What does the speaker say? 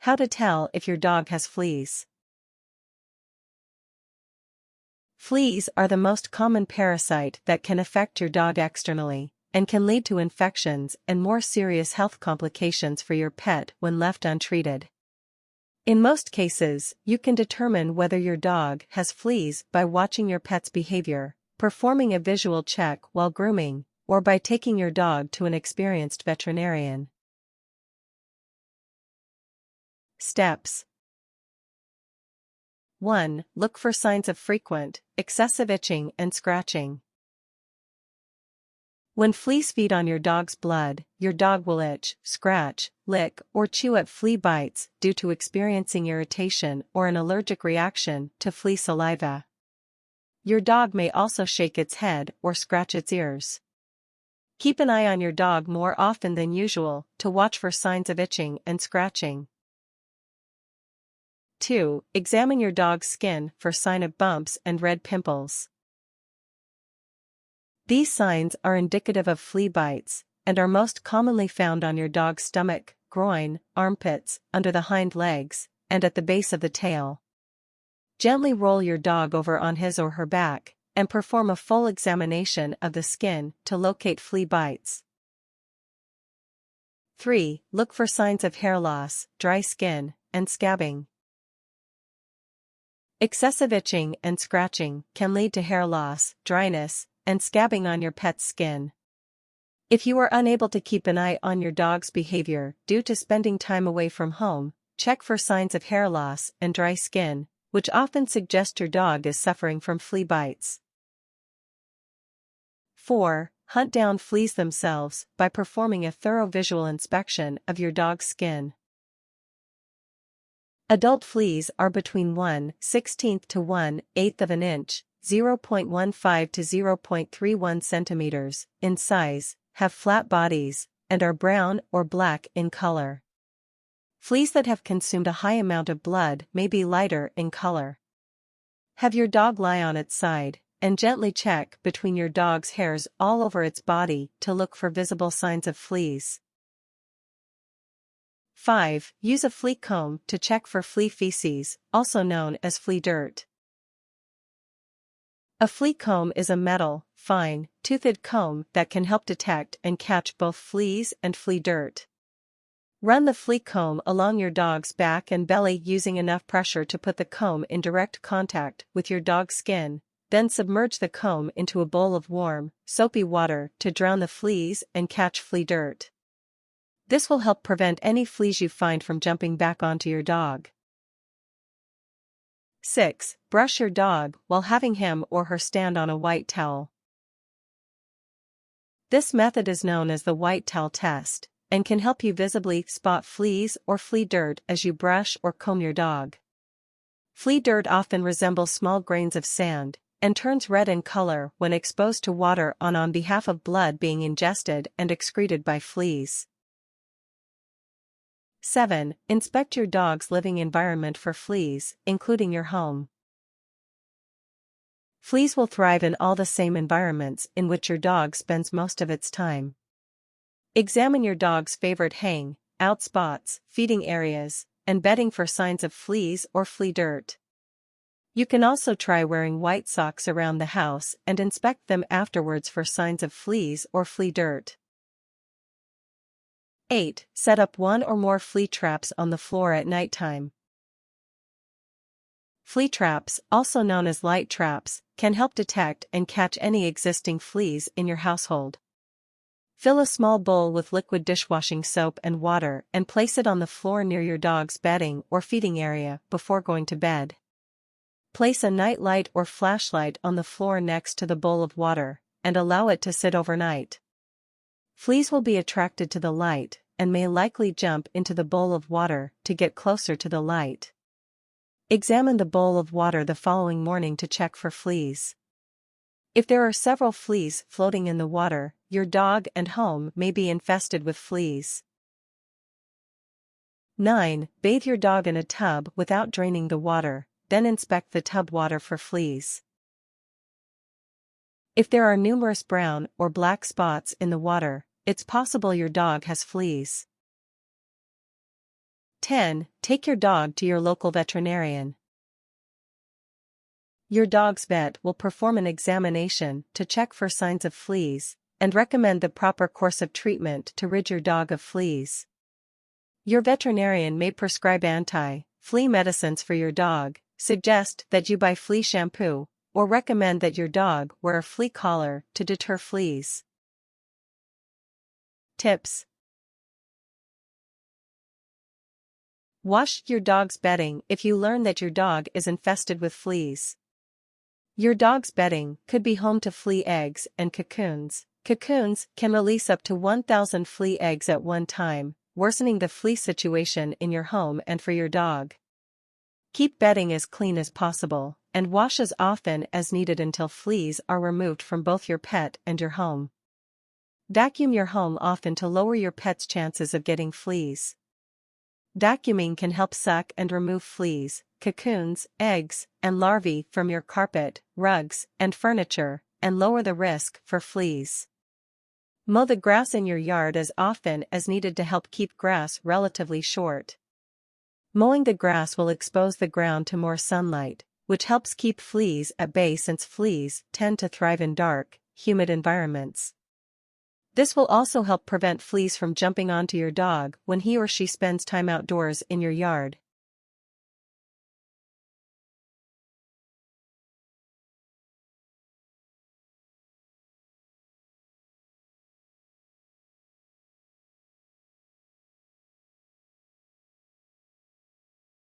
How to tell if your dog has fleas. Fleas are the most common parasite that can affect your dog externally, and can lead to infections and more serious health complications for your pet when left untreated. In most cases, you can determine whether your dog has fleas by watching your pet's behavior, performing a visual check while grooming, or by taking your dog to an experienced veterinarian. Steps. 1. Look for signs of frequent, excessive itching and scratching. When fleas feed on your dog's blood, your dog will itch, scratch, lick, or chew at flea bites due to experiencing irritation or an allergic reaction to flea saliva. Your dog may also shake its head or scratch its ears. Keep an eye on your dog more often than usual to watch for signs of itching and scratching. 2. Examine your dog's skin for sign of bumps and red pimples. These signs are indicative of flea bites, and are most commonly found on your dog's stomach, groin, armpits, under the hind legs, and at the base of the tail. Gently roll your dog over on his or her back, and perform a full examination of the skin to locate flea bites. 3. Look for signs of hair loss, dry skin, and scabbing. Excessive itching and scratching can lead to hair loss, dryness, and scabbing on your pet's skin. If you are unable to keep an eye on your dog's behavior due to spending time away from home, check for signs of hair loss and dry skin, which often suggest your dog is suffering from flea bites. 4. Hunt down fleas themselves by performing a thorough visual inspection of your dog's skin. Adult fleas are between 1/16 to 1/8 of an inch, 0.15 to 0.31 centimeters, in size, have flat bodies, and are brown or black in color. Fleas that have consumed a high amount of blood may be lighter in color. Have your dog lie on its side, and gently check between your dog's hairs all over its body to look for visible signs of fleas. 5. Use a flea comb to check for flea feces, also known as flea dirt. A flea comb is a metal, fine, toothed comb that can help detect and catch both fleas and flea dirt. Run the flea comb along your dog's back and belly using enough pressure to put the comb in direct contact with your dog's skin, then submerge the comb into a bowl of warm, soapy water to drown the fleas and catch flea dirt. This will help prevent any fleas you find from jumping back onto your dog. 6. Brush your dog while having him or her stand on a white towel. This method is known as the white towel test, and can help you visibly spot fleas or flea dirt as you brush or comb your dog. Flea dirt often resembles small grains of sand, and turns red in color when exposed to water on behalf of blood being ingested and excreted by fleas. 7. Inspect your dog's living environment for fleas, including your home. Fleas will thrive in all the same environments in which your dog spends most of its time. Examine your dog's favorite hang-out spots, feeding areas, and bedding for signs of fleas or flea dirt. You can also try wearing white socks around the house and inspect them afterwards for signs of fleas or flea dirt. 8. Set up one or more flea traps on the floor at nighttime. Flea traps, also known as light traps, can help detect and catch any existing fleas in your household. Fill a small bowl with liquid dishwashing soap and water and place it on the floor near your dog's bedding or feeding area before going to bed. Place a night light or flashlight on the floor next to the bowl of water, and allow it to sit overnight. Fleas will be attracted to the light, and may likely jump into the bowl of water to get closer to the light. Examine the bowl of water the following morning to check for fleas. If there are several fleas floating in the water, your dog and home may be infested with fleas. 9. Bathe your dog in a tub without draining the water, then inspect the tub water for fleas. If there are numerous brown or black spots in the water, it's possible your dog has fleas. 10. Take your dog to your local veterinarian. Your dog's vet will perform an examination to check for signs of fleas and recommend the proper course of treatment to rid your dog of fleas. Your veterinarian may prescribe anti-flea medicines for your dog, suggest that you buy flea shampoo, or recommend that your dog wear a flea collar to deter fleas. Tips: wash your dog's bedding if you learn that your dog is infested with fleas. Your dog's bedding could be home to flea eggs and cocoons. Cocoons can release up to 1,000 flea eggs at one time, worsening the flea situation in your home and for your dog. Keep bedding as clean as possible, and wash as often as needed until fleas are removed from both your pet and your home. Vacuum your home often to lower your pet's chances of getting fleas. Vacuuming can help suck and remove fleas, cocoons, eggs, and larvae from your carpet, rugs, and furniture, and lower the risk for fleas. Mow the grass in your yard as often as needed to help keep grass relatively short. Mowing the grass will expose the ground to more sunlight, which helps keep fleas at bay since fleas tend to thrive in dark, humid environments. This will also help prevent fleas from jumping onto your dog when he or she spends time outdoors in your yard.